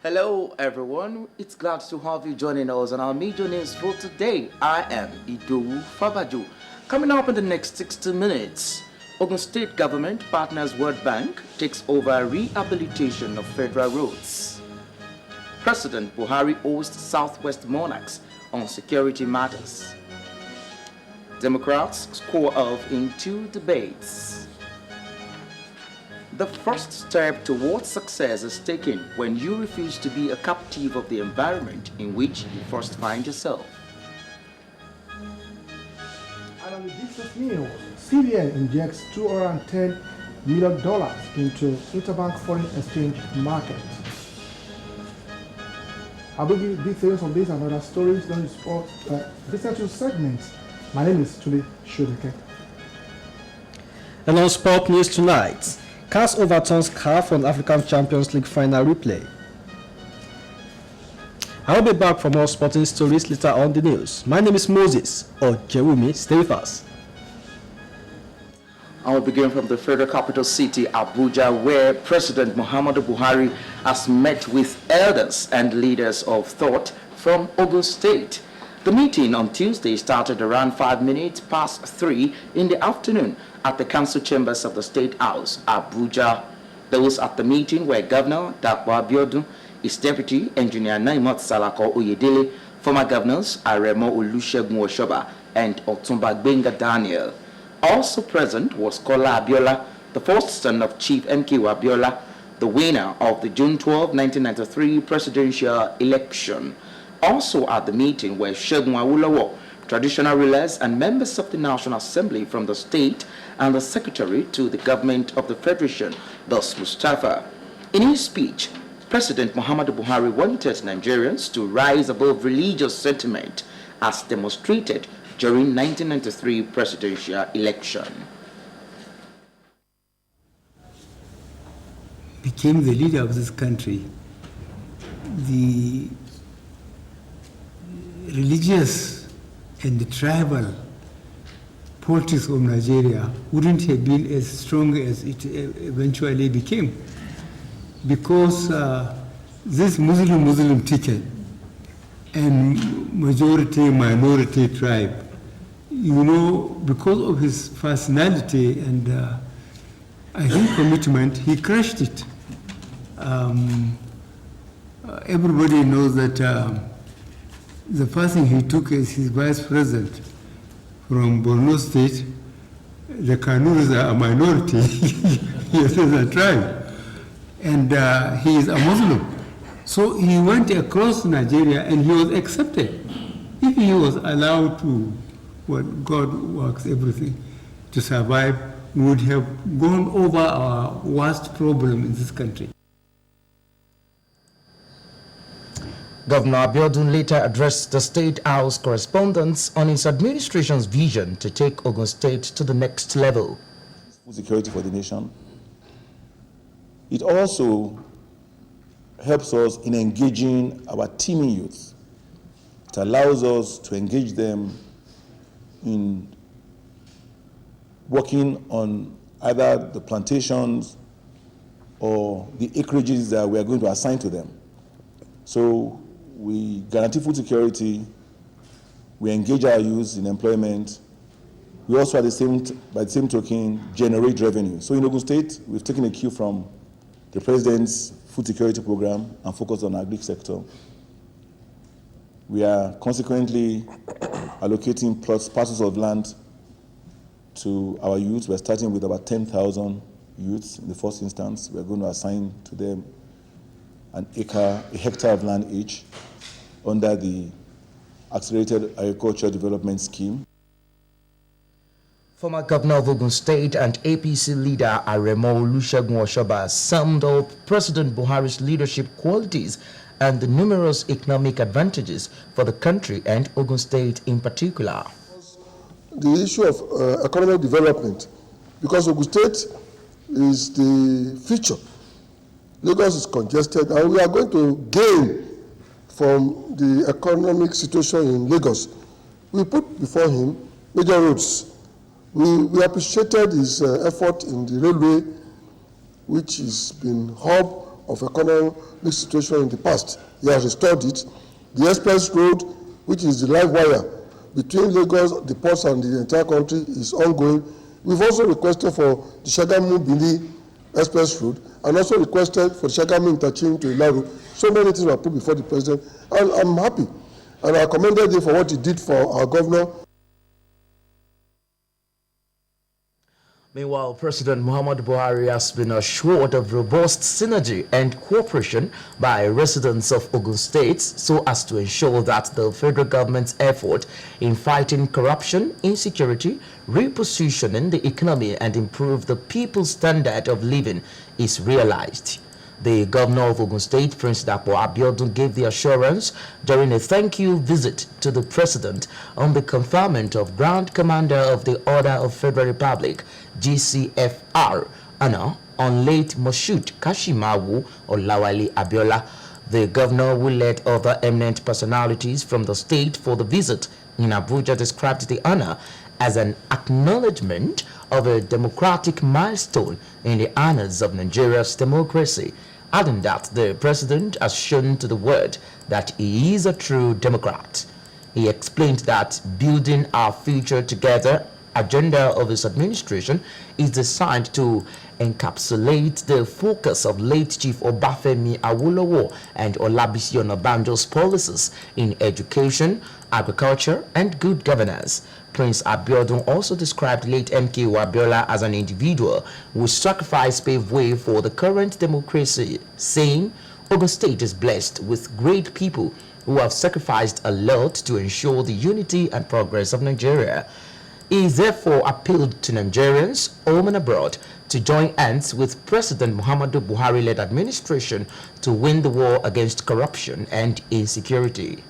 Hello everyone, it's glad to have you joining us on our major news for today. I am Idowu Fabajo. Coming up in the next 60 minutes, Ogun State Government partners World Bank takes over rehabilitation of federal roads. President Buhari hosts Southwest monarchs on security matters. Democrats score off in 2 debates. The first step towards success is taken when you refuse to be a captive of the environment in which you first find yourself. And on the business news, CBN injects $210 million into interbank foreign exchange market. I'll give you details on this and other stories during the sport business news segments. My name is Tuli Shodeke. And on sport news tonight, CAS overturns CAF on African Champions League final replay. I'll be back for more sporting stories later on the news. My name is Moses Ojewumi. Stay with us. I will begin from the federal capital city, Abuja, where President Muhammadu Buhari has met with elders and leaders of thought from Ogun State. The meeting on Tuesday started around 5 minutes past 3 in the afternoon at the council chambers of the State House, Abuja. Those at the meeting were Governor Dapo Abiodun, his deputy, Engineer Naimot Salako Oyedele, former governors Aremo Olusegun Oshoba and Otumba Gbenga Daniel. Also present was Kola Abiola, the first son of Chief MK Abiola, the winner of the June 12, 1993 presidential election. Also at the meeting were Segun Awolowo, traditional rulers and members of the National Assembly from the state and the secretary to the government of the Federation, thus Mustafa. In his speech, President Muhammadu Buhari wanted Nigerians to rise above religious sentiment as demonstrated during 1993 presidential election. Became the leader of this country, the religious and the tribal politics of Nigeria wouldn't have been as strong as it eventually became, because this Muslim ticket and majority-minority tribe, because of his personality and I think commitment, he crushed it. Everybody knows that the person he took as his vice president from Borno State, the Kanuris are a minority, he is a tribe, and he is a Muslim. So he went across Nigeria and he was accepted. If he was allowed to, God works everything, to survive, we would have gone over our worst problem in this country. Governor Abiodun later addressed the State House correspondents on his administration's vision to take Ogun State to the next level. Food security for the nation. It also helps us in engaging our teeming youth. It allows us to engage them in working on either the plantations or the acreages that we are going to assign to them. So we guarantee food security, we engage our youth in employment, we also by the same token generate revenue. So in Ogun State, we've taken a cue from the President's food security program and focused on the agri sector. We are consequently allocating parcels of land to our youth. We're starting with about 10,000 youths in the first instance. We're going to assign to them a hectare of land each under the Accelerated Agriculture Development Scheme. Former Governor of Ogun State and APC leader Aremo Olusegun Oshoba summed up President Buhari's leadership qualities and the numerous economic advantages for the country and Ogun State in particular. The issue of economic development, because Ogun State is the future. Lagos is congested, and we are going to gain from the economic situation in Lagos. We put before him major roads. We appreciated his effort in the railway, which has been hub of economic situation in the past. He has restored it. The express road, which is the live wire between Lagos, the ports, and the entire country, is ongoing. We've also requested for the Shagamu-Bili express road, and also requested for the Shagamu interchange to Ilaru. So many things were put before the president, and I'm happy. And I commended him for what he did for our governor. Meanwhile, President Muhammadu Buhari has been assured of robust synergy and cooperation by residents of Ogun State so as to ensure that the federal government's effort in fighting corruption, insecurity, repositioning the economy and improve the people's standard of living is realized. The governor of Ogun State, Prince Dapo Abiodun, gave the assurance during a thank you visit to the president on the conferment of Grand Commander of the Order of Federal Republic, GCFR, honor on late Moshood Kashimawu Olawale Abiola. The governor, who led other eminent personalities from the state for the visit in Abuja, described the honor as an acknowledgement of a democratic milestone in the honors of Nigeria's democracy, adding that the president has shown to the world that he is a true Democrat. He explained that building our future together agenda of his administration is designed to encapsulate the focus of late Chief Obafemi Awolowo and Olabisi Onabanjo's policies in education, agriculture, and good governance. Prince Abiodun also described late MKO Abiola as an individual whose sacrifice paved way for the current democracy, saying Ogun State is blessed with great people who have sacrificed a lot to ensure the unity and progress of Nigeria. He therefore appealed to Nigerians, home and abroad, to join hands with President Muhammadu Buhari-led administration to win the war against corruption and insecurity.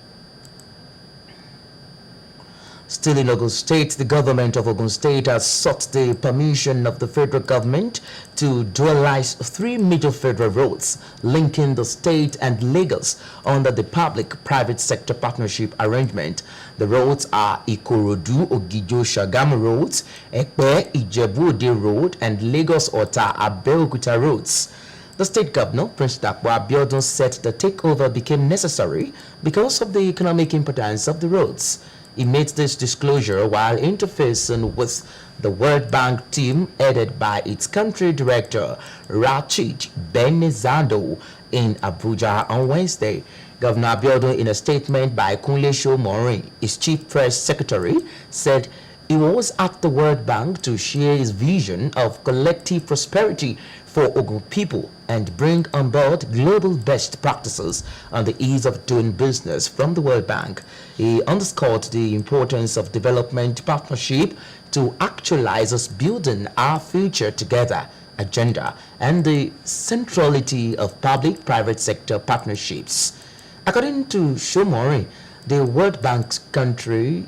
Still in Ogun State, the government of Ogun State has sought the permission of the federal government to dualize 3 major federal roads linking the state and Lagos under the public-private sector partnership arrangement. The roads are Ikorodu Ogijo Shagamu roads, Epe Ijebu-Ode road, and Lagos Ota Abeokuta roads. The state governor, Prince Dapo Abiodun, said the takeover became necessary because of the economic importance of the roads. He made this disclosure while interfacing with the World Bank team headed by its country director, Rachid Benizado, in Abuja on Wednesday. Governor Abiodun, in a statement by Kunle Shomori, his chief press secretary, said he was at the World Bank to share his vision of collective prosperity for Ogun people and bring on board global best practices on the ease of doing business from the World Bank. He underscored the importance of development partnership to actualize us building our future together agenda and the centrality of public-private sector partnerships. According to Shomori, the World Bank's country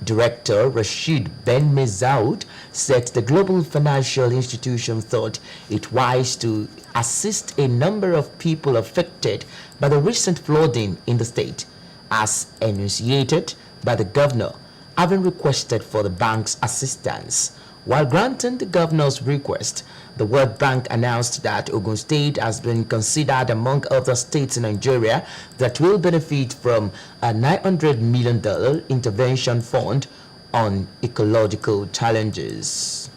Director Rashid Ben Mezaoud said the global financial institution thought it wise to assist a number of people affected by the recent flooding in the state, as enunciated by the governor, having requested for the bank's assistance. While granting the governor's request, the World Bank announced that Ogun State has been considered among other states in Nigeria that will benefit from a $900 million intervention fund on ecological challenges.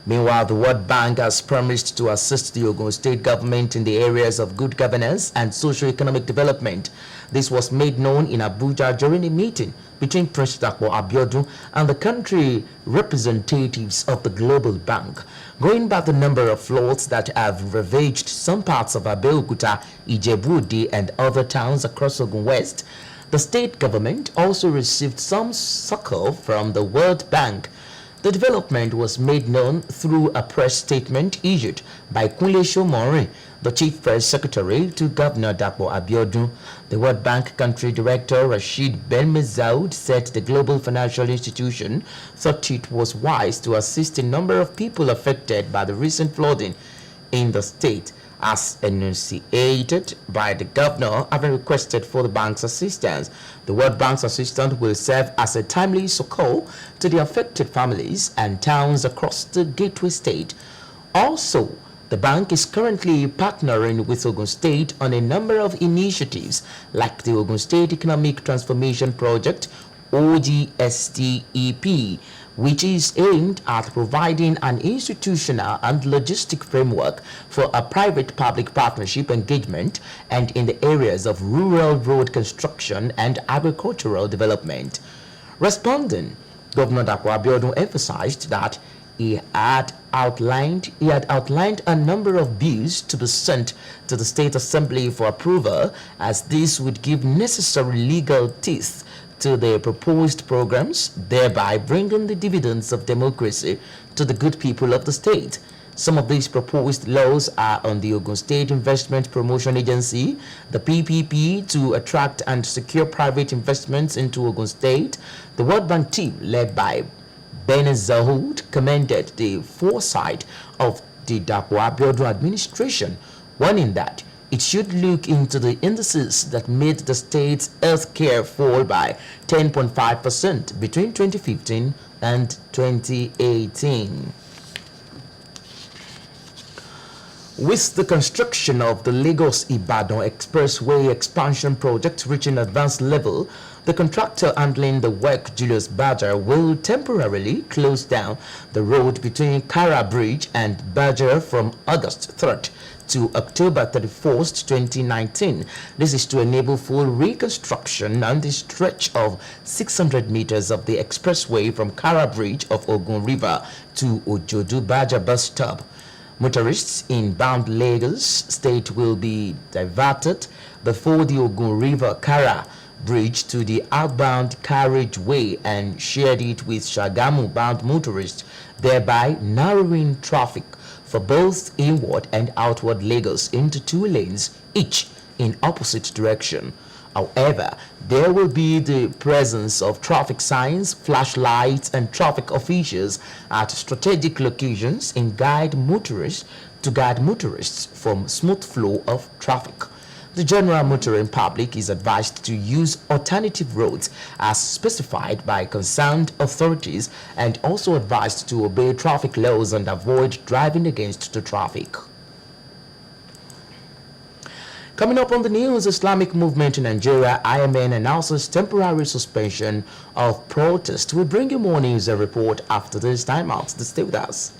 Meanwhile, the World Bank has promised to assist the Ogun State government in the areas of good governance and socio-economic development. This was made known in Abuja during a meeting between Prince Dapo Abiodun and the country representatives of the Global Bank. Going by the number of floods that have ravaged some parts of Abeokuta, Ijebu-Ode, and other towns across Ogun West, the state government also received some succor from the World Bank. The development was made known through a press statement issued by Kunle Shomori, the chief press secretary to Governor Dapo Abiodun. The World Bank country director Rashid Ben Mezaoud said the global financial institution thought it was wise to assist a number of people affected by the recent flooding in the state, as enunciated by the governor, having requested for the bank's assistance. The World Bank's assistance will serve as a timely succor to the affected families and towns across the Gateway State. Also, The bank is currently partnering with Ogun State on a number of initiatives like the Ogun State Economic Transformation Project, OGSTEP, which is aimed at providing an institutional and logistic framework for a private-public partnership engagement and in the areas of rural road construction and agricultural development. Responding, Governor Dapo Abiodun emphasized that he had outlined a number of bills to be sent to the State Assembly for approval, as this would give necessary legal teeth to the proposed programs, thereby bringing the dividends of democracy to the good people of the state. Some of these proposed laws are on the Ogun State Investment Promotion Agency, the PPP to attract and secure private investments into Ogun State. The World Bank team led by Ben Zahoud commended the foresight of the Dapo Abiodun administration, warning that it should look into the indices that made the state's healthcare fall by 10.5% between 2015 and 2018. With the construction of the Lagos-Ibadan Expressway expansion project reaching advanced level, the contractor handling the work, Julius Badger, will temporarily close down the road between Kara Bridge and Badger from August 3rd to October 31st, 2019. This is to enable full reconstruction on the stretch of 600 meters of the expressway from Kara Bridge of Ogun River to Ojodu Badger bus stop. Motorists inbound Lagos State will be diverted before the Ogun River Kara Bridge to the outbound carriageway and shared it with Shagamu-bound motorists, thereby narrowing traffic for both inward and outward Lagos into 2 lanes, each in opposite direction. However, there will be the presence of traffic signs, flashlights, and traffic officials at strategic locations to guide motorists from smooth flow of traffic. The general motoring public is advised to use alternative roads as specified by concerned authorities, and also advised to obey traffic laws and avoid driving against the traffic. Coming up on the news, Islamic movement in Nigeria, IMN, announces temporary suspension of protest. We'll bring you more news and report after this timeout. Stay with us.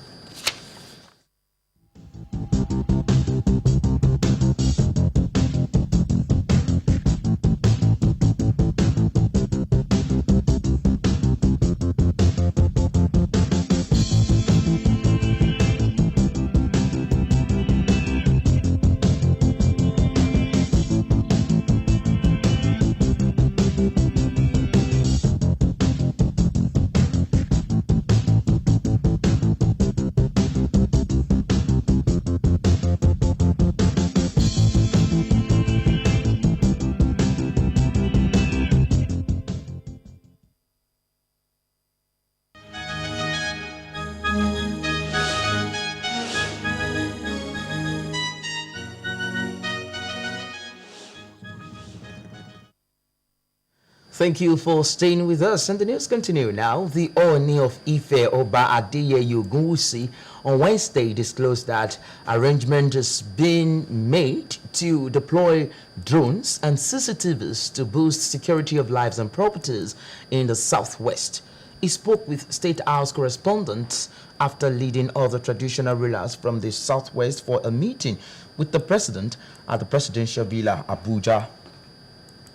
Thank you for staying with us, and the news continue now. The Ooni of Ife, Oba Adeyeye Ogunwusi, on Wednesday disclosed that arrangement has been made to deploy drones and CCTVs to boost security of lives and properties in the southwest. He spoke with State House correspondents after leading other traditional rulers from the southwest for a meeting with the president at the presidential villa, Abuja.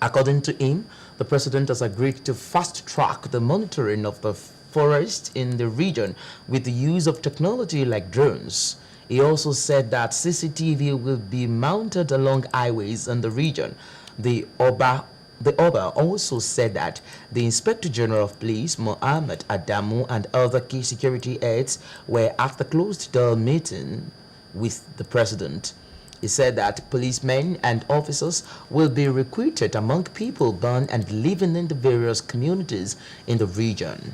According to him, the president has agreed to fast-track the monitoring of the forest in the region with the use of technology like drones. He also said that CCTV will be mounted along highways in the region. The Oba also said that the Inspector General of Police, Mohammed Adamu, and other key security heads were at the closed-door meeting with the president. He said that policemen and officers will be recruited among people born and living in the various communities in the region.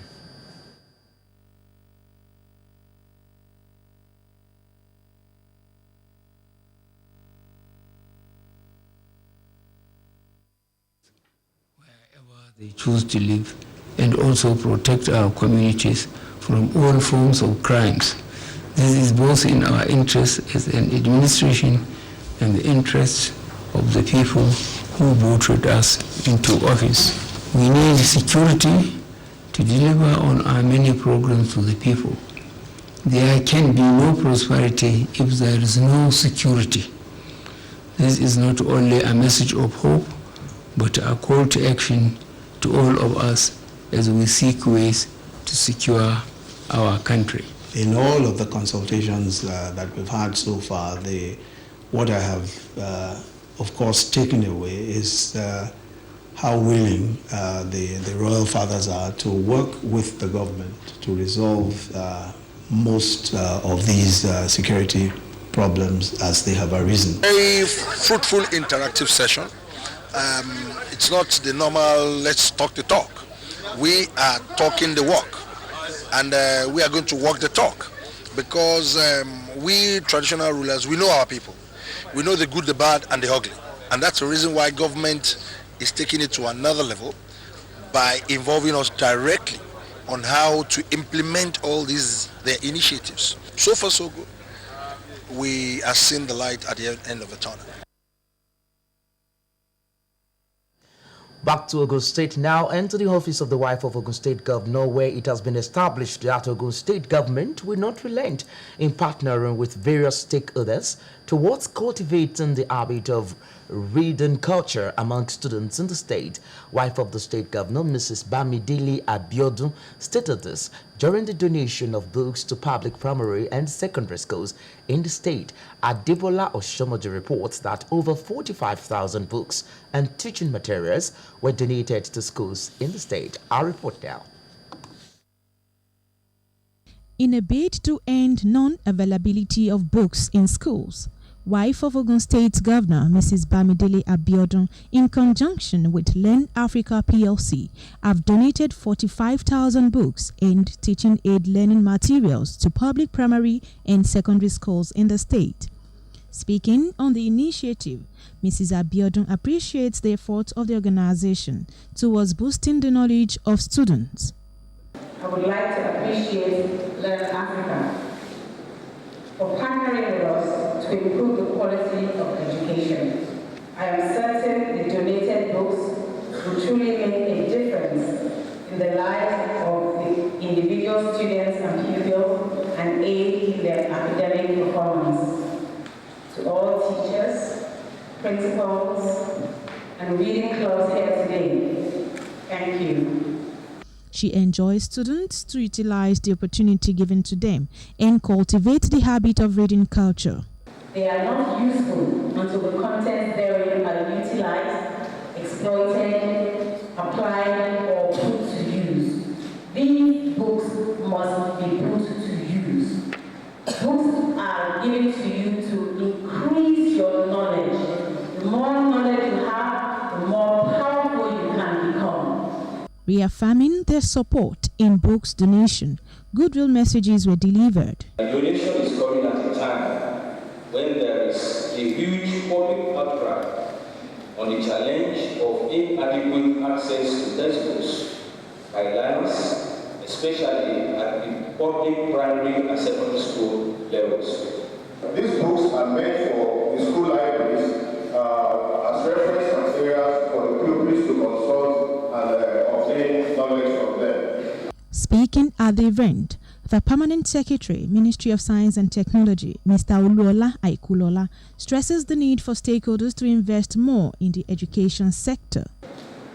Wherever they choose to live, and also protect our communities from all forms of crimes This is both in our interest as an administration and the interests of the people who voted us into office. We need security to deliver on our many programs to the people. There can be no prosperity if there is no security. This is not only a message of hope, but a call to action to all of us as we seek ways to secure our country. In all of the consultations that we've had so far, what I have, of course, taken away is how willing the royal fathers are to work with the government to resolve most of these security problems as they have arisen. Very fruitful interactive session. It's not the normal let's talk the talk. We are talking the walk, and we are going to walk the talk, because we traditional rulers, we know our people. We know the good, the bad, and the ugly. And that's the reason why government is taking it to another level by involving us directly on how to implement all their initiatives. So far, so good. We are seeing the light at the end of the tunnel. Back to Ogun State now, and to the office of the wife of Ogun State Governor, where it has been established that Ogun State government will not relent in partnering with various stakeholders towards cultivating the habit of reading culture among students in the state. Wife of the state governor, Mrs. Bamidele Abiodun, stated this during the donation of books to public primary and secondary schools in the state. Adebola Oshomoji reports that over 45,000 books and teaching materials were donated to schools in the state. Our report now. In a bid to end non-availability of books in schools, wife of Ogun State Governor Mrs. Bamidele Abiodun, in conjunction with Learn Africa PLC, have donated 45,000 books and teaching aid learning materials to public primary and secondary schools in the state. Speaking on the initiative, Mrs. Abiodun appreciates the efforts of the organization towards boosting the knowledge of students. I would like to appreciate Learn Africa for partnering with us to improve the quality of education. I am certain the donated books will truly make a difference in the lives of the individual students and pupils and aid in their academic performance. To all teachers, principals, and reading clubs here today, thank you. She enjoys students to utilize the opportunity given to them and cultivate the habit of reading culture. They are not useful until the contents therein are utilized, exploited, applied, or put to use. These books must be put to use. Books are given to you to increase your knowledge. The more knowledge you have, the more powerful you can become. Reaffirming their support in books donation, goodwill messages were delivered. The donation is coming at a time when there is a huge public outcry on the challenge of inadequate access to textbooks by learners, especially at the public primary and secondary school levels. These books are meant for the school libraries as reference materials for the pupils to consult and obtain knowledge from them. Speaking at the event, the Permanent Secretary, Ministry of Science and Technology, Mr. Uluola Aikulola, stresses the need for stakeholders to invest more in the education sector.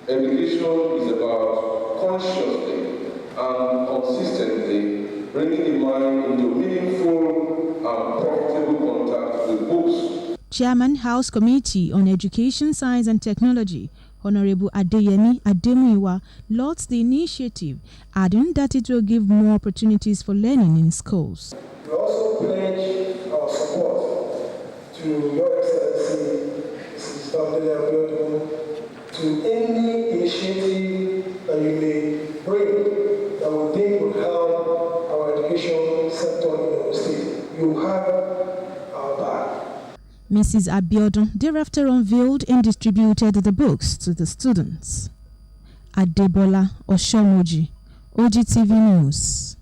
Education is about consciously and consistently bringing the mind into meaningful and profitable contact with books. Chairman House Committee on Education, Science and Technology, Honorable Adeyemi Ademuyiwa, lauds the initiative, adding that it will give more opportunities for learning in schools. We also pledge our support to Your Excellency, Mrs. Bamidele Abiodun, to any initiative that you may bring that we think will help our education sector in the state. You have our back. Mrs. Abiodun thereafter unveiled and distributed the books to the students. Adebola Oshomoji, Ogtv News.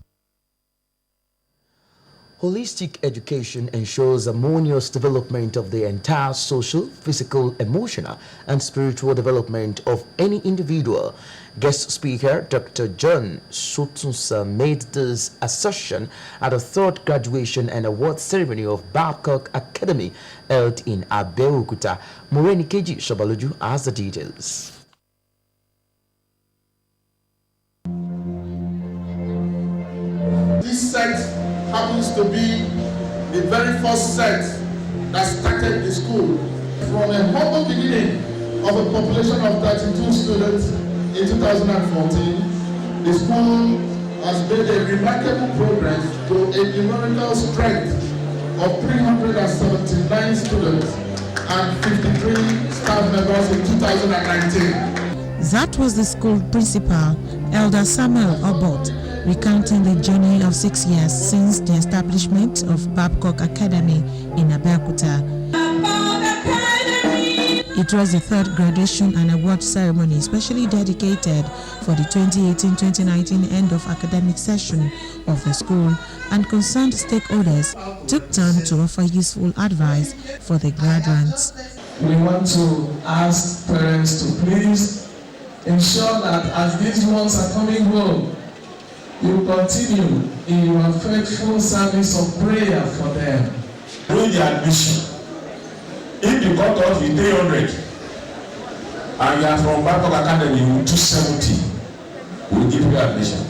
Holistic education ensures harmonious development of the entire social, physical, emotional, and spiritual development of any individual. Guest speaker Dr. John Sotunsa made this assertion at the third graduation and award ceremony of Babcock Academy held in Abeokuta. Moreni Keji Shabaluju has the details. This set happens to be the very first set that started the school. From a humble beginning of a population of 32 students in 2014, the school has made a remarkable progress to a numerical strength of 379 students and 53 staff members in 2019. That was the school principal, Elder Samuel Obot, recounting the journey of 6 years since the establishment of Babcock Academy in Abeokuta. It was the third graduation and award ceremony specially dedicated for the 2018-2019 end of academic session of the school, and concerned stakeholders took turn to offer useful advice for the graduates. We want to ask parents to please ensure that as these ones are coming home, you continue in your faithful service of prayer for them. During the admission, if you got off with 300 and you are from Babcock Academy with 270, we will give you admission.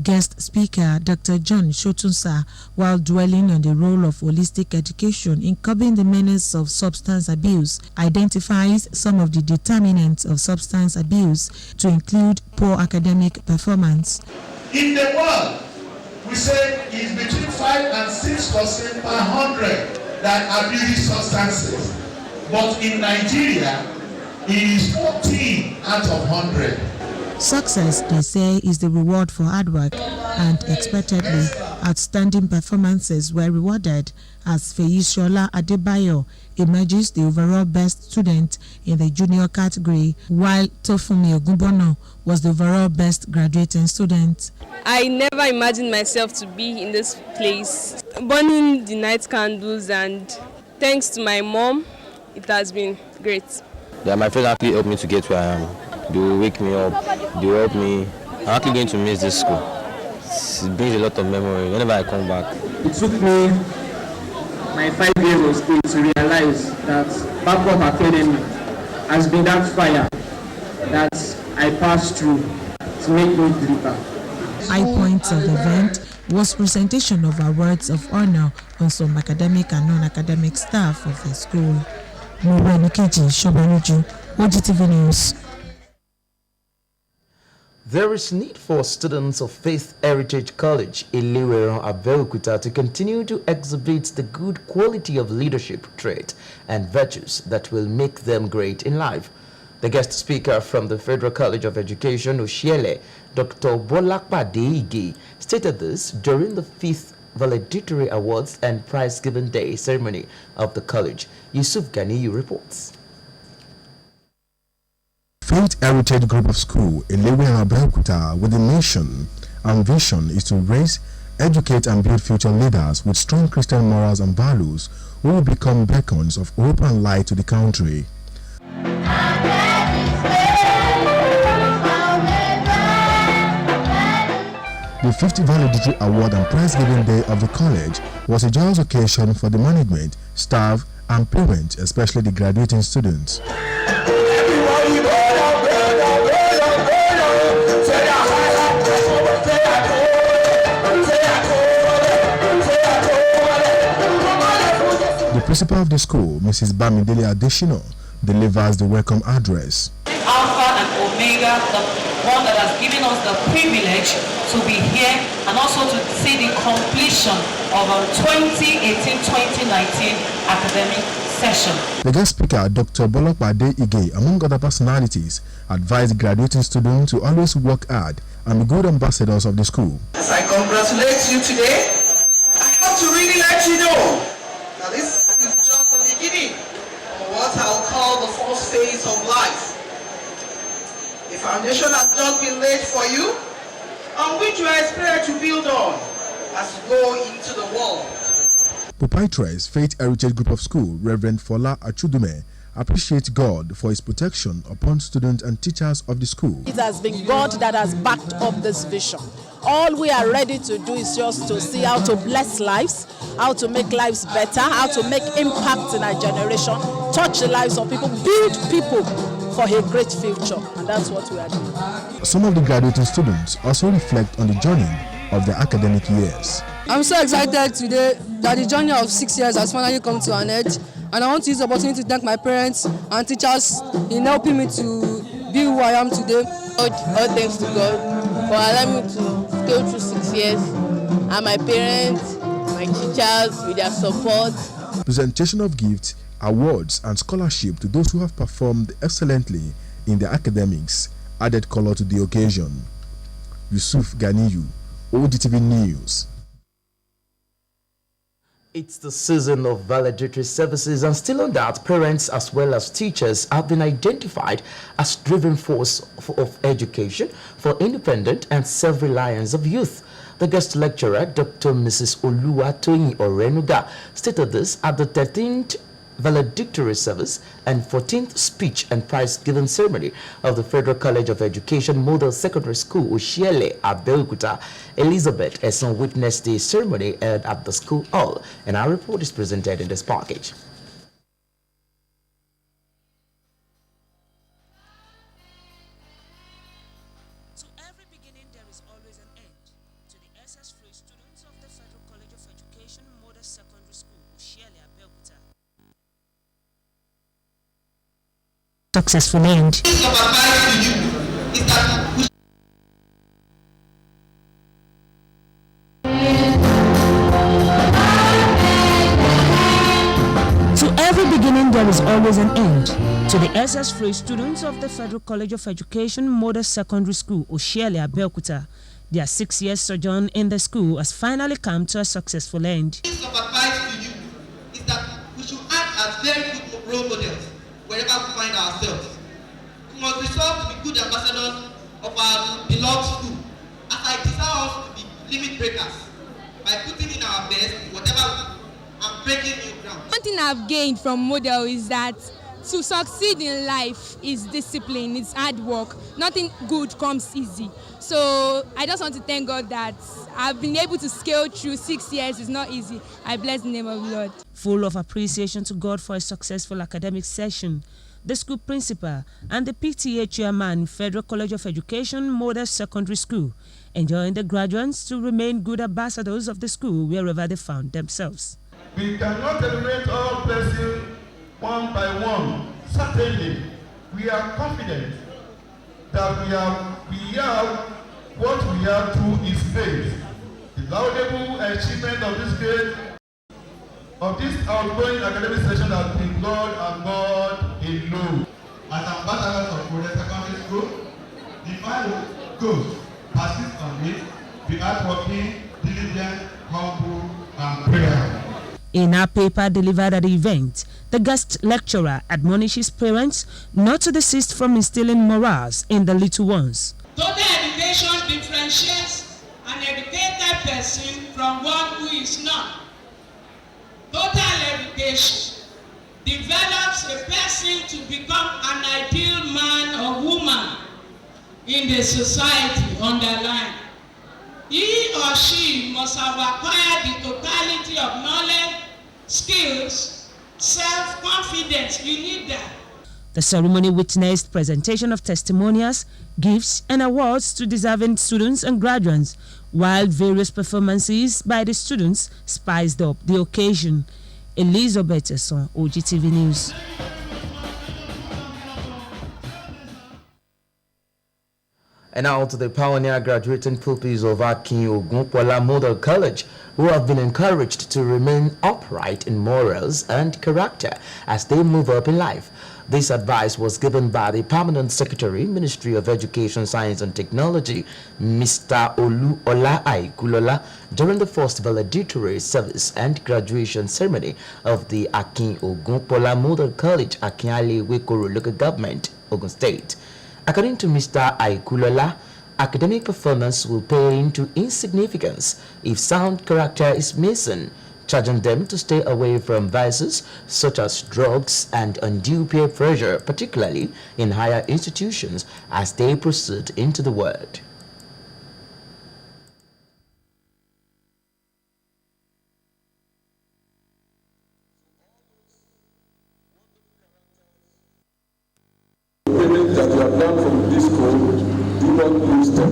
Guest speaker Dr. John Sotunsa, while dwelling on the role of holistic education in curbing the menace of substance abuse, identifies some of the determinants of substance abuse to include poor academic performance. In the world, we say it's between 5 and 6% per 100 that abuse substances. But in Nigeria, it is 14 out of 100. Success, they say, is the reward for hard work, and expectedly, outstanding performances were rewarded as Feyisola Adebayo emerges the overall best student in the junior category, while Tofumi Ogunbono was the overall best graduating student. I never imagined myself to be in this place, burning the night candles, and thanks to my mom, it has been great. Yeah, my friends actually helped me to get where I am. They will wake me up, they will help me. I'm actually going to miss this school. It brings a lot of memory whenever I come back. It took me my 5 years of school to realize that Babcock Academy has been that fire that I passed through to make me deeper. High points of the event was presentation of awards of honor on some academic and non-academic staff of the school. Moreni Keji Shabaluju, Ogtv News. There is need for students of Faith Heritage College, Ileweran, Abeokuta, to continue to exhibit the good quality of leadership trait and virtues that will make them great in life. The guest speaker from the Federal College of Education, Oshiele, Dr. Bolakpa Deigi, stated this during the 5th Valedictory Awards and Prize-Giving Day ceremony of the college. Yusuf Ganiyu reports. Faith Heritage Group of School in Ileweran, Abeokuta, with the mission and vision is to raise, educate and build future leaders with strong Christian morals and values who will become beacons of hope and light to the country. The 50th Valedictory Award and Prize-Giving Day of the college was a joyous occasion for the management, staff and parents, especially the graduating students. The principal of the school, Mrs. Bamidele Adeshino, delivers the welcome address. Alpha and Omega, the one that has given us the privilege to be here and also to see the completion of our 2018-2019 academic session. The guest speaker, Dr. Bolakpa Deigi, among other personalities, advised graduating students to always work hard and be good ambassadors of the school. As I congratulate you today, I have to really let you know that this is just the beginning of what I'll call the first phase of life. The foundation has just been laid for you, on which you are inspired to build on as you go into the world. Proprietress Faith Heritage Group of School, Reverend Fola Achudume, appreciates God for his protection upon students and teachers of the school. It has been God that has backed up this vision. All we are ready to do is just to see how to bless lives, how to make lives better, how to make impact in our generation, touch the lives of people, build people for a great future, and that's what we are doing. Some of the graduating students also reflect on the journey of their academic years. I'm so excited today that the journey of 6 years has finally come to an end, and I want to use the opportunity to thank my parents and teachers in helping me to be who I am today. All thanks to God for allowing me to go through 6 years, and my parents, my teachers with their support. Presentation of gifts, awards and scholarship to those who have performed excellently in their academics added color to the occasion. Yusuf Ganiyu, Ogtv News. It's the season of valedictory services, and still on that, parents as well as teachers have been identified as driving force of education for independent and self-reliance of youth. The guest lecturer, Dr. Mrs. Oluwatoyin Orenuga, stated this at the 13th valedictory service and 14th speech and prize giving ceremony of the Federal College of Education Model Secondary School, Oshiele, Abeokuta. Elizabeth Esson witnessed the ceremony held at the school hall, and our report is presented in this package. Successful end. To every beginning there is always an end. To the SS-free students of the Federal College of Education Model Secondary School, Oshiele, Abeokuta, their 6 years sojourn in the school has finally come to a successful end. Piece of advice to you is that we should act as very good role models wherever we find ourselves. We must resolve to be good ambassadors of our beloved school, as I desire us to be limit breakers by putting in our best, whatever, and breaking new ground. One thing I've gained from Model is that to succeed in life is discipline, it's hard work. Nothing good comes easy. So I just want to thank God that I've been able to scale through 6 years. It's not easy. I bless the name of the Lord. Full of appreciation to God for a successful academic session, the school principal and the PTA chairman, Federal College of Education Model Secondary School, enjoined the graduates to remain good ambassadors of the school wherever they found themselves. We cannot enumerate all blessings one by one. Certainly, we are confident that we have what we have through His faith. The laudable achievement of this grade, of this outgoing academic session has been God and God alone. As ambassadors of Model Secondary School, the final goes, persist on it, be hardworking, diligent, humble, and prayer. In a paper delivered at the event, the guest lecturer admonishes parents not to desist from instilling morals in the little ones. Total education differentiates an educated person from one who is not. Total education develops a person to become an ideal man or woman in the society underlined. He or she must have acquired the totality of knowledge, skills, self-confidence. You need that. The ceremony witnessed presentation of testimonials, gifts, and awards to deserving students and graduates, while various performances by the students spiced up the occasion. Elizabeth Esson, Ogtv News. And now to the pioneer graduating pupils of Akin Ogunpola Model College, who have been encouraged to remain upright in morals and character as they move up in life. This advice was given by the Permanent Secretary, Ministry of Education, Science and Technology, Mr. Olu Ola Aikulola, during the first valedictory service and graduation ceremony of the Akin Ogunpola Model College, Akinyele Wekoro Local Government, Ogun State. According to Mr. Aikulola, academic performance will pale into insignificance if sound character is missing, charging them to stay away from vices such as drugs and undue peer pressure, particularly in higher institutions as they proceed into the world. That you have learned from this school, do not lose them,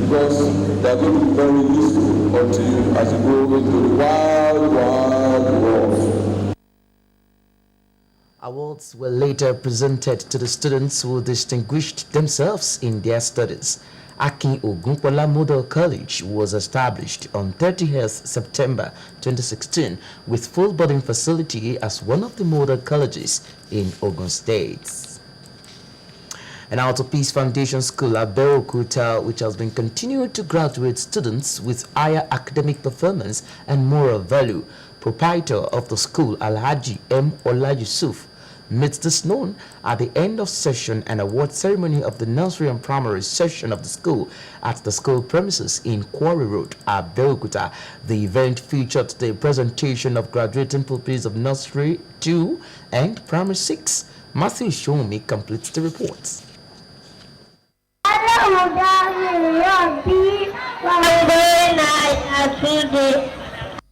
because they are going to be very useful unto you as you go into the wild world. Awards were later presented to the students who distinguished themselves in their studies. Akin Ogunpola Model College was established on 30th September 2016 with full boarding facility as one of the model colleges in Ogun State. And out of Peace Foundation School at Beokuta, which has been continued to graduate students with higher academic performance and moral value. Proprietor of the school, Alhaji M. Ola Yusuf, makes this known at the end of session and award ceremony of the nursery and primary section of the school at the school premises in Quarry Road at Beokuta. The event featured the presentation of graduating pupils of nursery 2 and primary 6. Matthew Shomi completes the report.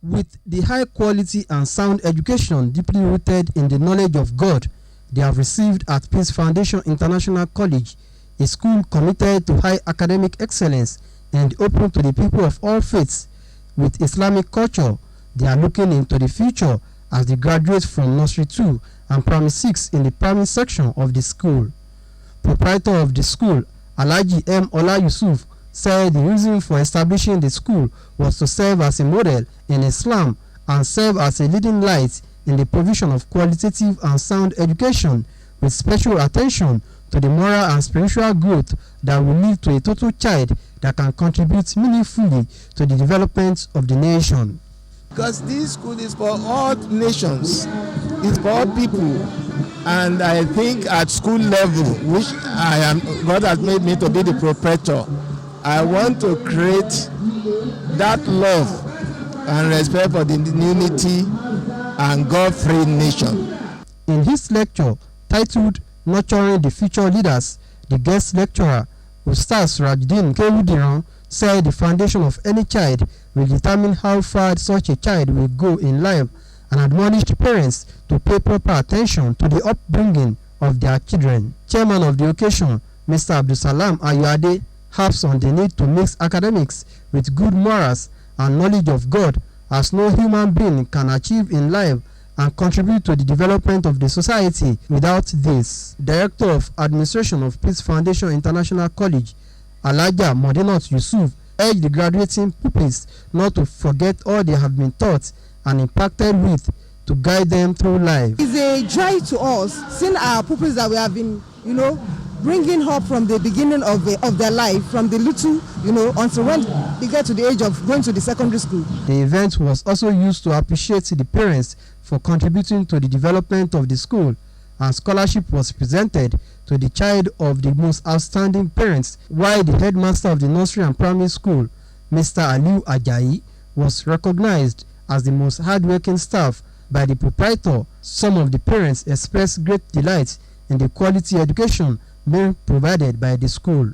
With the high quality and sound education deeply rooted in the knowledge of God they have received at Peace Foundation International College, a school committed to high academic excellence and open to the people of all faiths with Islamic culture, they are looking into the future as they graduate from nursery 2 and primary 6 in the primary section of the school. Proprietor of the school, Alhaji M. Ola Yusuf, said the reason for establishing the school was to serve as a model in Islam and serve as a leading light in the provision of qualitative and sound education with special attention to the moral and spiritual growth that will lead to a total child that can contribute meaningfully to the development of the nation. Because this school is for all nations, it's for all people. And I think at school level, which God has made me to be the proprietor, I want to create that love and respect for the unity and God-free nation. In his lecture titled Nurturing the Future Leaders, the guest lecturer, Ustaz Rajdin Kewudiran, said the foundation of any child will determine how far such a child will go in life and admonished parents to pay proper attention to the upbringing of their children. Chairman of the occasion, Mr. Abdulsalam Ayuade, harps on the need to mix academics with good morals and knowledge of God, as no human being can achieve in life and contribute to the development of the society without this. Director of Administration of Peace Foundation International College, Alhaja Modinot Yusuf, urged the graduating pupils not to forget all they have been taught and impacted with to guide them through life. It's a joy to us seeing our pupils that we have been, bringing up from the beginning of their life, from the little, until when they get to the age of going to the secondary school. The event was also used to appreciate the parents for contributing to the development of the school, and scholarship was presented to the child of the most outstanding parents, while the headmaster of the nursery and primary school, Mr. Aliu Ajayi, was recognized as the most hardworking staff by the proprietor. Some of the parents expressed great delight in the quality education being provided by the school.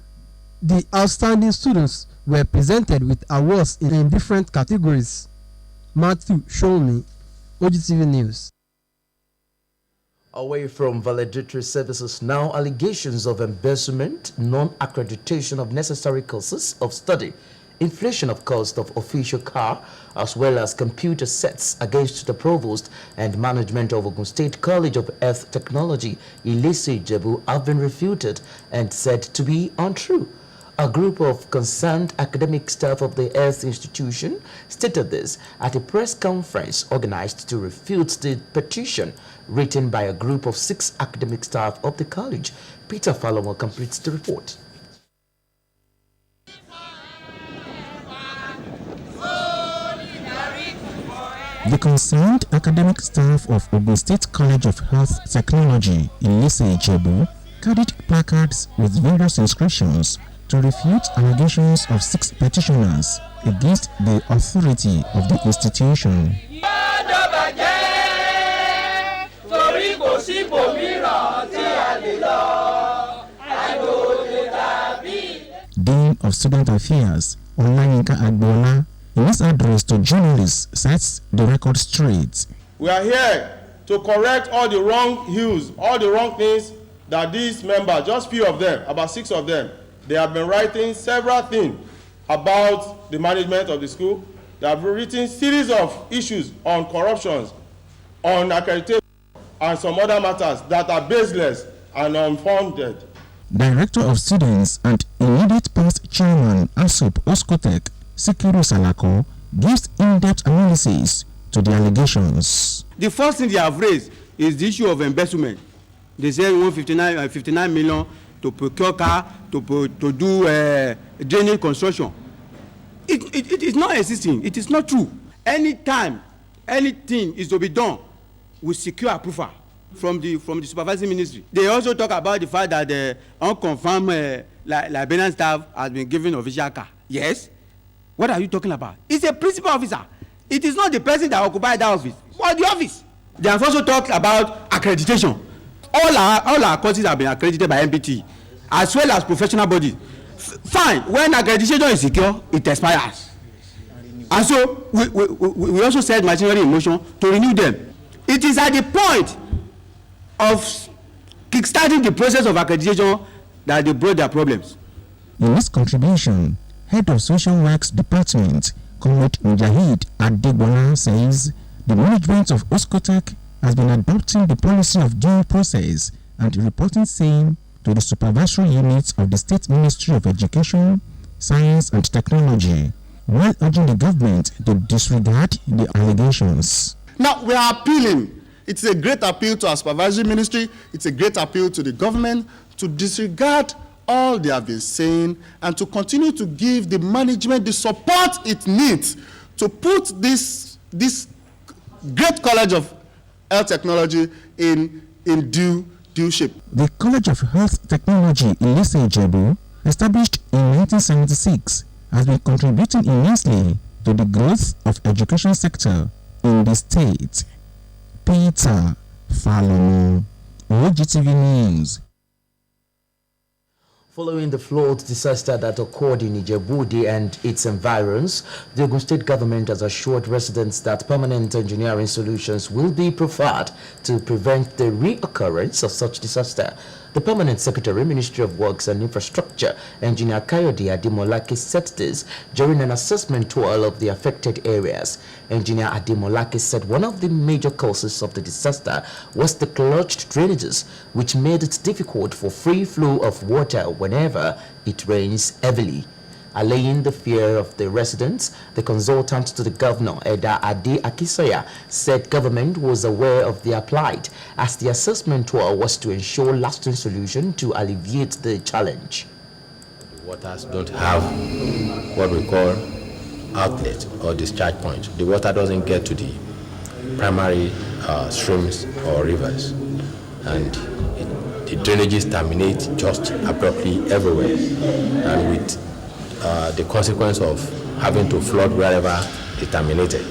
The outstanding students were presented with awards in different categories. Matthew Shomi, Ogtv News. Away from valedictory services now, allegations of embezzlement, non-accreditation of necessary courses of study, inflation of cost of official car, as well as computer sets against the provost and management of Ogun State College of Earth Technology, Ilese Ijebu, have been refuted and said to be untrue. A group of concerned academic staff of the Earth Institution stated this at a press conference organized to refute the petition written by a group of 6 academic staff of the college. Peter Falomo completes the report. The concerned academic staff of Ogun State College of Health Technology, Ilese Ijebu, carried placards with various inscriptions to refute allegations of 6 petitioners against the authority of the institution. Dean of Student Affairs, Olayinka Agbola, in his address to journalists, sets the record straight. We are here to correct all the wrong views, all the wrong things that these members, just few of them, about 6 of them, they have been writing several things about the management of the school. They have written series of issues on corruptions, on accreditation, and some other matters that are baseless and unfounded. Director of Students and immediate past chairman ASUP Oskotec, Sikiru Salako, gives in-depth analysis to the allegations. The first thing they have raised is the issue of embezzlement. They say 59 million to procure car, to do drainage construction. It is not existing. It is not true. Anytime anything is to be done, we secure approval from the supervising ministry. They also talk about the fact that the unconfirmed Liberian staff has been given official car. Yes. What are you talking about? It's a principal officer. It is not the person that occupied that office, but the office. They have also talked about accreditation. All our courses have been accredited by MPT, as well as professional bodies. Fine, when accreditation is secure, it expires. And so we also set machinery in motion to renew them. It is at the point of kickstarting the process of accreditation that they brought their problems. In his contribution, Head of Social Works Department, Comrade Mujahid Adegbola, says the management of Oskotec has been adopting the policy of due process and reporting same to the supervisory units of the State Ministry of Education, Science and Technology, while urging the government to disregard the allegations. Now, we are appealing. It's a great appeal to our supervisory ministry. It's a great appeal to the government to disregard all they have been saying and to continue to give the management the support it needs to put this great college of health technology in due shape. The College of Health Technology in Ijebu, established in 1976, has been contributing immensely to the growth of education sector in the state. Peter Falomo, Ogtv News. Following the flood disaster that occurred in Ijebu and its environs, the Ogun State government has assured residents that permanent engineering solutions will be preferred to prevent the reoccurrence of such disaster. The Permanent Secretary, Ministry of Works and Infrastructure, Engineer Kayode Ademolake, said this during an assessment tour of the affected areas. Engineer Ademolake said one of the major causes of the disaster was the clogged drainages, which made it difficult for free flow of water whenever it rains heavily. Allaying the fear of the residents, the consultant to the governor, Eda Ade Akisoya, said government was aware of their plight as the assessment tour was to ensure lasting solution to alleviate the challenge. The waters don't have what we call outlet or discharge point. The water doesn't get to the primary streams or rivers, and the drainages terminate just abruptly everywhere, and with the consequence of having to flood wherever it terminated.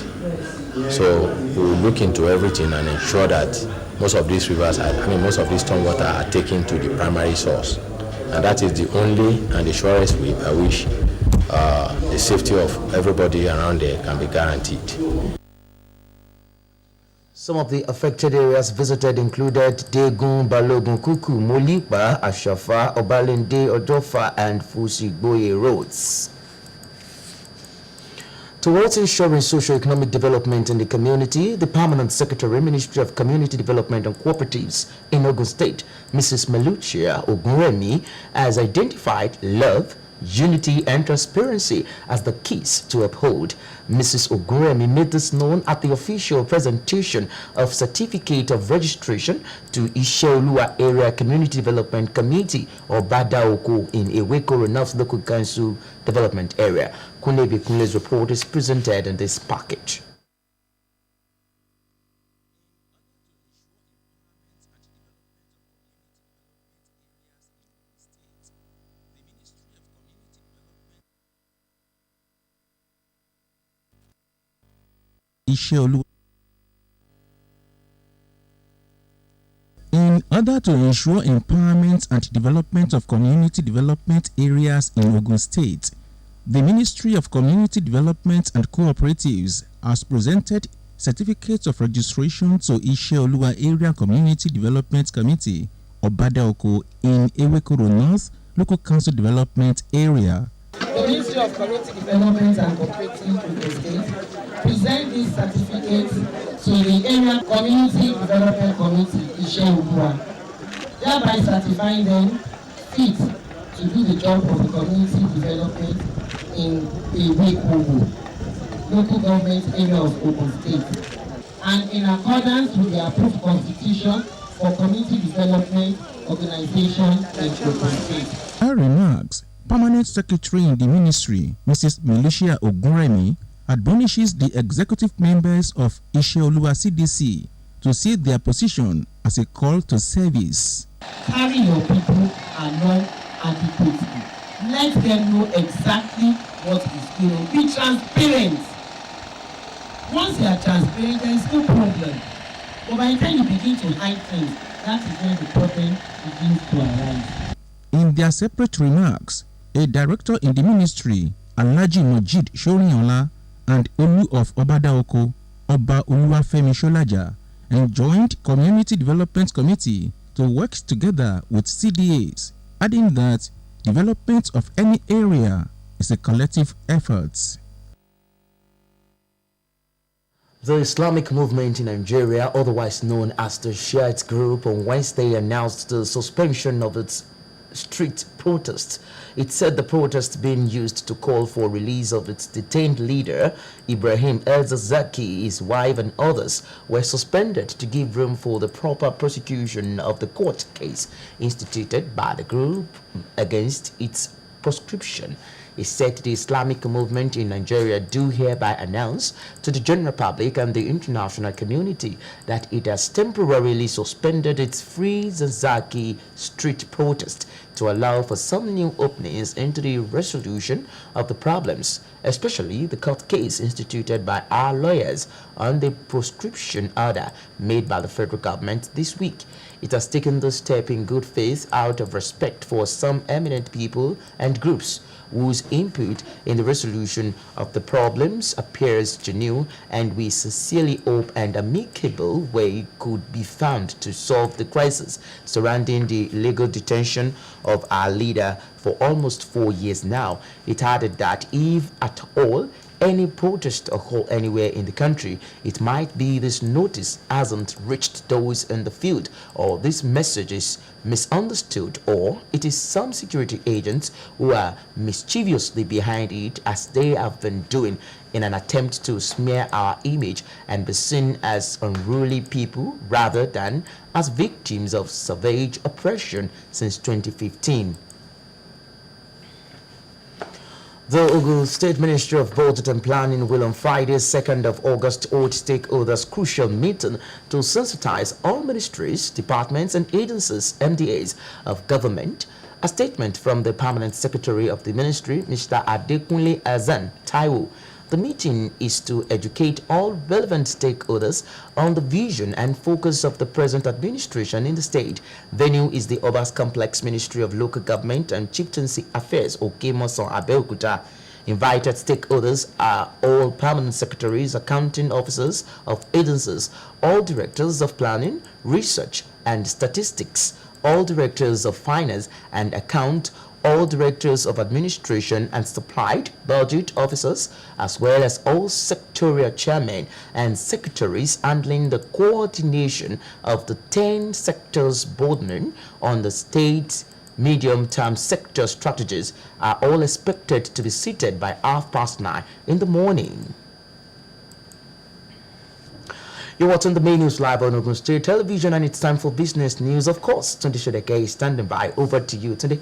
So we will look into everything and ensure that most of these rivers, most of these stormwater are taken to the primary source. And that is the only and the surest way by which the safety of everybody around there can be guaranteed. Some of the affected areas visited included Degun, Balogun, Kuku, Molipa, Ashafa, Obalende, Odofa, and Fusigboye roads. Towards ensuring socio-economic development in the community, the Permanent Secretary, Ministry of Community Development and Cooperatives in Ogun State, Mrs. Melucia Ogunremi, has identified love, unity and transparency as the keys to uphold. Mrs. Ogunremi made this known at the official presentation of Certificate of Registration to Isheolua Area Community Development Committee, or Badaoko, in Eweko North Local Council Development Area. Kunlebi Kunle's report is presented in this package. Isheolu. In order to ensure empowerment and development of community development areas in Ogun State, the Ministry of Community Development and Cooperatives has presented certificates of registration to Isheoluwa Area Community Development Committee, Obadaoko, in Ewekoro North Local Council Development Area. The Ministry of Community Development and Cooperatives of the state present these certificates to the Area Community Development Committee, Isheoluwa, thereby certifying them fit to do the job of the community development in Ewekoro, local government area of Ogun State, and in accordance with the approved constitution for community development organization in Ogun State. Her remarks, Permanent Secretary in the Ministry, Mrs. Militia Ogunremi, admonishes the executive members of Isheoluwa CDC to see their position as a call to service. Carry your people along adequately. Let them know exactly what is going on. Be transparent. Once you are transparent, there is no problem. But by the time you begin to hide things, that is when the problem begins to arise. In their separate remarks, a director in the ministry, Alhaji Mojid Shorinyola, and Olu of Obadaoko, Oba Oluwafemi Sholaja, enjoined Community Development Committee to work together with CDAs, adding that development of any area is a collective effort. The Islamic movement in Nigeria, otherwise known as the Shiite group, on Wednesday announced the suspension of its street protests. It said the protests being used to call for release of its detained leader, Ibrahim El-Zaki, his wife and others, were suspended to give room for the proper prosecution of the court case instituted by the group against its proscription. It said the Islamic movement in Nigeria do hereby announce to the general public and the international community that it has temporarily suspended its Free Zaki street protest to allow for some new openings into the resolution of the problems, especially the court case instituted by our lawyers on the proscription order made by the federal government this week. It has taken this step in good faith out of respect for some eminent people and groups whose input in the resolution of the problems appears genuine, and we sincerely hope an amicable way could be found to solve the crisis surrounding the legal detention of our leader for almost 4 years now. It added that if at all any protest occur anywhere in the country, it might be this notice hasn't reached those in the field, or this message is misunderstood, or it is some security agents who are mischievously behind it, as they have been doing in an attempt to smear our image and be seen as unruly people rather than as victims of savage oppression since 2015. The Ogun State Ministry of Budget and Planning will on Friday, 2nd of August, hold stakeholders' crucial meeting to sensitize all ministries, departments and agencies, MDAs of government. A statement from the Permanent Secretary of the Ministry, Mr. Adekunle Azan Taiwo. The meeting is to educate all relevant stakeholders on the vision and focus of the present administration in the state. Venue is the Obas Complex Ministry of Local Government and Chieftaincy Affairs, Okemoson, Abeokuta. Invited stakeholders are all permanent secretaries, accounting officers of agencies, all directors of planning, research and statistics, all directors of finance and account, all directors of administration and supplied budget officers, as well as all sectorial chairmen and secretaries handling the coordination of the 10 sectors burdening on the state's medium-term sector strategies, are all expected to be seated by 9:30 in the morning. You're watching the main news live on Ogun State Television, and it's time for business news. Of course, Tunde Shodeke is standing by. Over to you, Tunde.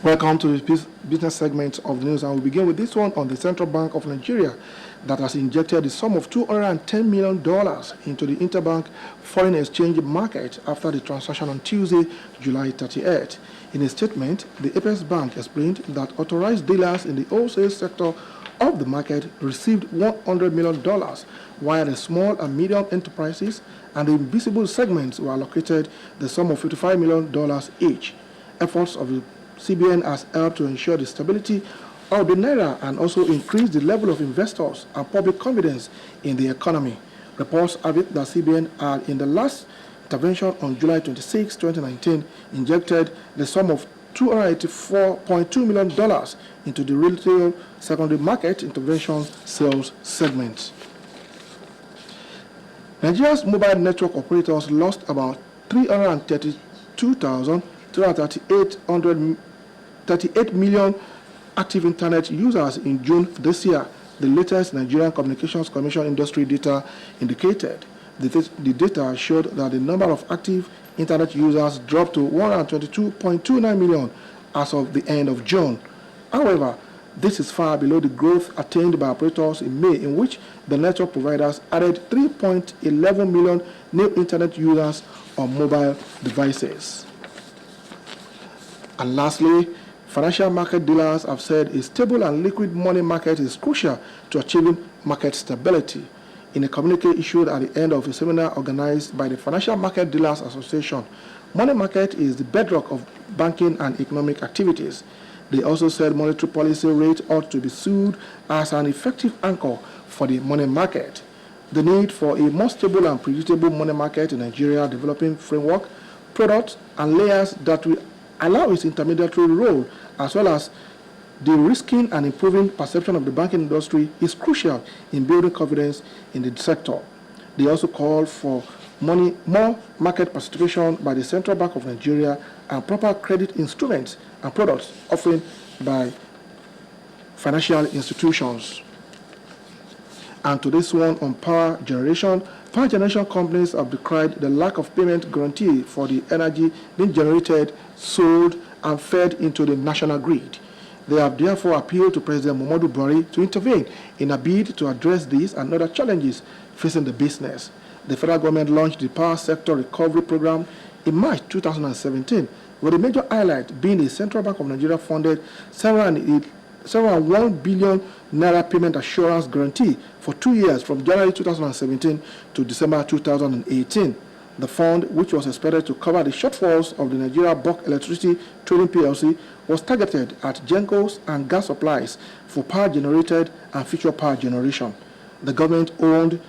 Welcome to the business segment of the news, and we'll begin with this one on the Central Bank of Nigeria that has injected the sum of $210 million into the interbank foreign exchange market after the transaction on Tuesday, July 38. In a statement, the Apex Bank explained that authorized dealers in the wholesale sector of the market received $100 million, while the small and medium enterprises and the invisible segments were allocated the sum of $55 million each. Efforts of the CBN has helped to ensure the stability of the naira and also increase the level of investors and public confidence in the economy. Reports have it that CBN had in the last intervention on July 26, 2019, injected the sum of $284.2 million into the retail secondary market intervention sales segment. Nigeria's mobile network operators lost about 332,338 million active internet users in June this year, the latest Nigerian Communications Commission industry data indicated. The data showed that the number of active internet users dropped to 122.29 million as of the end of June. However, this is far below the growth attained by operators in May, in which the network providers added 3.11 million new internet users on mobile devices. And lastly, financial market dealers have said a stable and liquid money market is crucial to achieving market stability. In a communique issued at the end of a seminar organized by the Financial Market Dealers Association, money market is the bedrock of banking and economic activities. They also said monetary policy rate ought to be viewed as an effective anchor for the money market. The need for a more stable and predictable money market in Nigeria, developing framework, products, and layers that will allow its intermediary role, as well as de-risking and improving perception of the banking industry, is crucial in building confidence in the sector. They also called for more market participation by the Central Bank of Nigeria and proper credit instruments and products offered by financial institutions. And to this one on power generation companies have decried the lack of payment guarantee for the energy being generated, sold, and fed into the national grid. They have therefore appealed to President Muhammadu Buhari to intervene in a bid to address these and other challenges facing the business. The federal government launched the Power Sector Recovery Program in March 2017, with the major highlight being the Central Bank of Nigeria funded 701 billion naira payment assurance guarantee for 2 years from January 2017 to December 2018. The fund, which was expected to cover the shortfalls of the Nigeria Bulk Electricity Trading PLC, was targeted at GENCOs and gas supplies for power generated and future power generation. The government-owned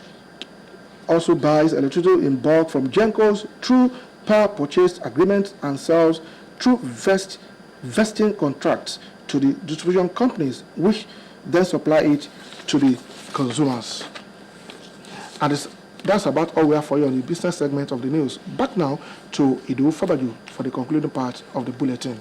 also buys electricity in bulk from GENCOs through power purchase agreements and sells through vesting contracts to the distribution companies, which then supply it to the consumers. And that's about all we have for you on the business segment of the news. Back now to Idowu Fabajo for the concluding part of the bulletin.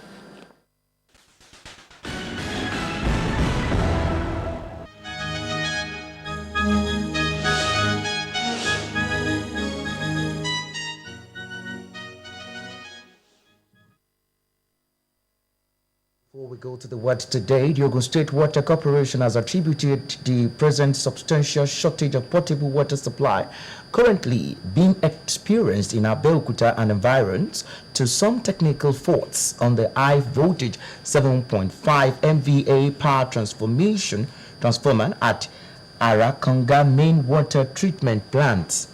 Before we go to the word today, the Ogun State Water Corporation has attributed the present substantial shortage of potable water supply currently being experienced in Abeokuta and environs to some technical faults on the high voltage 7.5 MVA power transformer at Arakonga main water treatment plant.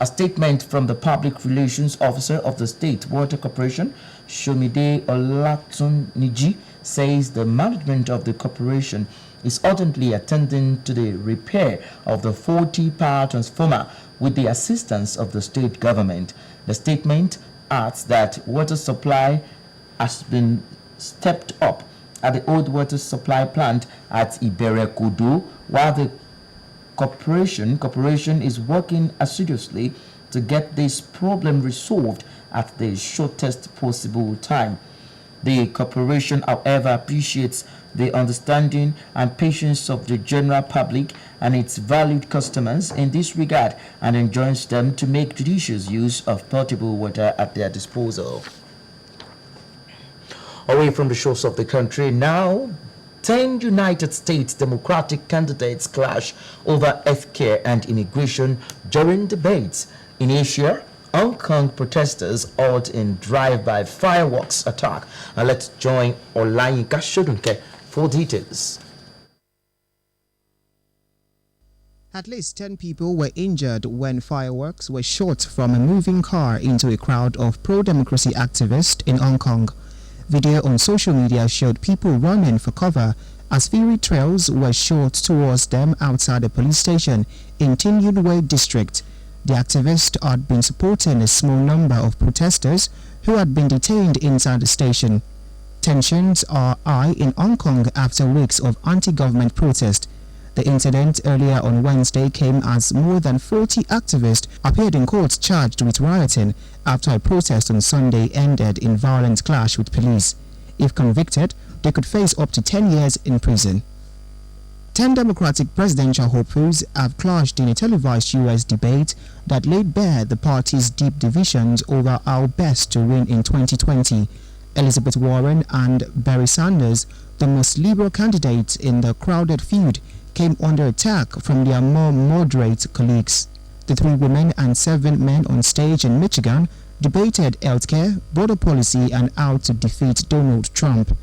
A statement from the public relations officer of the State Water Corporation, Shomide Olatuniji, says the management of the corporation is urgently attending to the repair of the faulty power transformer with the assistance of the state government. The statement adds that water supply has been stepped up at the old water supply plant at Iberekodo, while the corporation is working assiduously to get this problem resolved at the shortest possible time. The corporation, however, appreciates the understanding and patience of the general public and its valued customers in this regard and enjoins them to make judicious use of potable water at their disposal. Away from the shores of the country now, 10 United States Democratic candidates clash over healthcare and immigration during debates. In Asia, Hong Kong protesters out in drive-by fireworks attack. Now let's join Olayinka Shodunke for details. At least 10 people were injured when fireworks were shot from a moving car into a crowd of pro-democracy activists in Hong Kong. Video on social media showed people running for cover as fiery trails were shot towards them outside a police station in Tin Yuen Wei district. The activists had been supporting a small number of protesters who had been detained inside the station. Tensions are high in Hong Kong after weeks of anti-government protest. The incident earlier on Wednesday came as more than 40 activists appeared in court charged with rioting after a protest on Sunday ended in violent clash with police. If convicted, they could face up to 10 years in prison. 10 Democratic presidential hopefuls have clashed in a televised U.S. debate that laid bare the party's deep divisions over how best to win in 2020. Elizabeth Warren and Bernie Sanders, the most liberal candidates in the crowded feud, came under attack from their more moderate colleagues. The 3 women and 7 men on stage in Michigan debated healthcare, border policy, and how to defeat Donald Trump.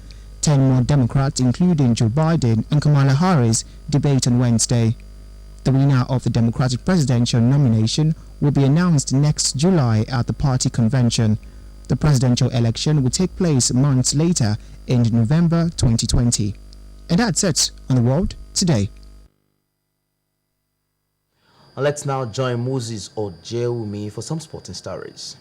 10 more Democrats, including Joe Biden and Kamala Harris, debate on Wednesday. The winner of the Democratic presidential nomination will be announced next July at the party convention. The presidential election will take place months later in November 2020. And that's it on the World Today. Let's now join Moses Ojeumi for some sporting stories.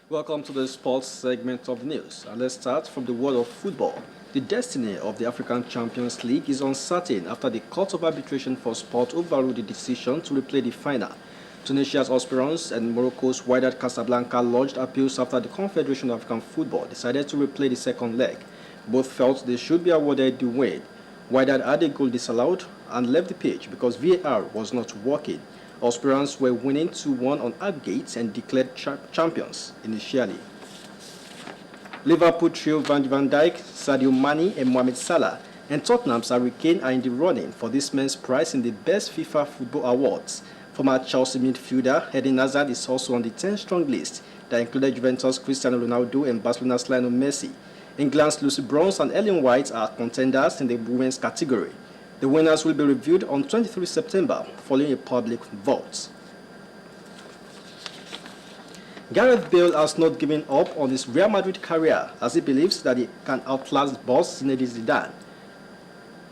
Welcome to the sports segment of news. And let's start from the world of football. The destiny of the African Champions League is uncertain after the Court of Arbitration for Sport overruled the decision to replay the final. Tunisia's Esperance and Morocco's Wydad Casablanca lodged appeals after the Confederation of African Football decided to replay the second leg. Both felt they should be awarded the win. Wydad had a goal disallowed and left the pitch because VAR was not working. Esperance were winning 2-1 on aggregate and declared champions initially. Liverpool trio Van Dijk, Sadio Mane and Mohamed Salah and Tottenham's Harry Kane are in the running for this men's prize in the Best FIFA Football Awards. Former Chelsea midfielder Eden Hazard is also on the 10-strong list that included Juventus' Cristiano Ronaldo and Barcelona's Lionel Messi. England's Lucy Bronze and Ellen White are contenders in the women's category. The winners will be reviewed on 23 September following a public vote. Gareth Bale has not given up on his Real Madrid career as he believes that he can outlast boss Zinedine Zidane.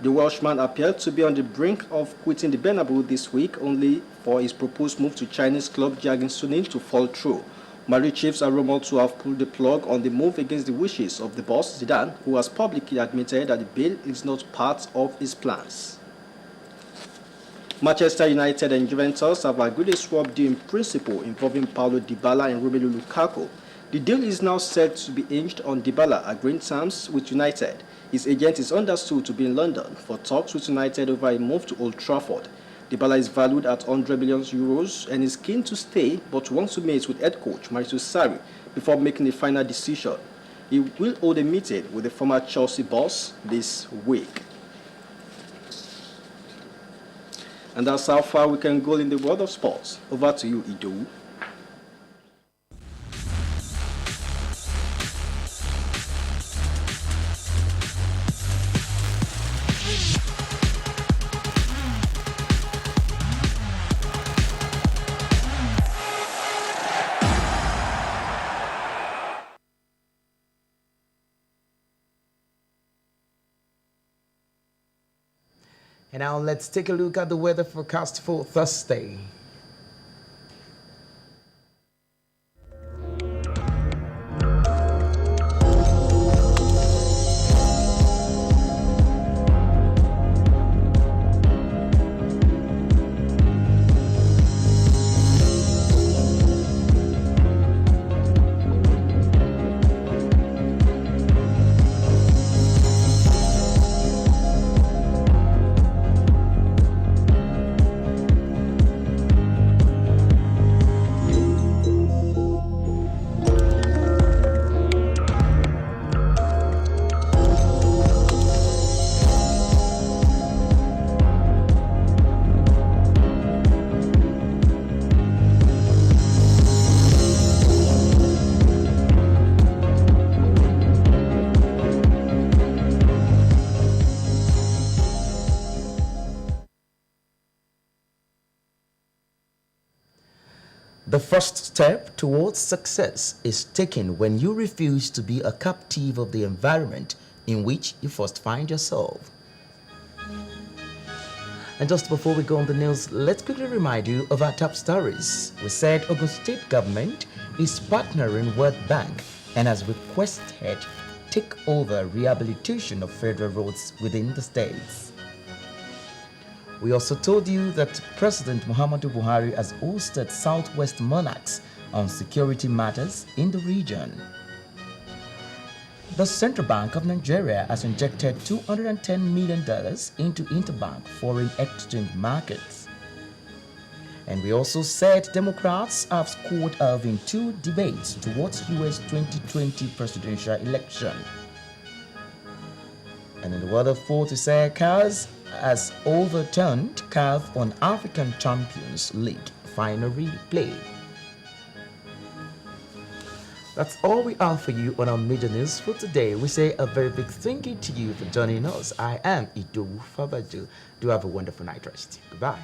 The Welshman appeared to be on the brink of quitting the Bernabeu this week only for his proposed move to Chinese club Jiangsu Suning to fall through. Madrid chiefs are rumored to have pulled the plug on the move against the wishes of the boss Zidane, who has publicly admitted that the Bale is not part of his plans. Manchester United and Juventus have agreed a swap deal in principle involving Paulo Dybala and Romelu Lukaku. The deal is now set to be hinged on Dybala agreeing terms with United. His agent is understood to be in London for talks with United over a move to Old Trafford. Dybala is valued at €100 million and is keen to stay but wants to meet with head coach Mauricio Sarri before making a final decision. He will hold a meeting with the former Chelsea boss this week. And that's how far we can go in the world of sports. Over to you, Idowu. And now let's take a look at the weather forecast for Thursday. The first step towards success is taken when you refuse to be a captive of the environment in which you first find yourself. And just before we go on the news, let's quickly remind you of our top stories. We said Ogun State government is partnering World Bank and has requested take over rehabilitation of federal roads within the states. We also told you that President Muhammadu Buhari has hosted Southwest monarchs on security matters in the region. The Central Bank of Nigeria has injected $210 million into interbank foreign exchange markets. And we also said Democrats have scored off in 2 debates towards US 2020 presidential election. And in the world of sport, we say CAS has overturned CAF on African Champions League final replay. That's all we have for you on our major news for today. We say a very big thank you to you for joining us. I am Idowu Fabajo. Do have a wonderful night rest. Goodbye.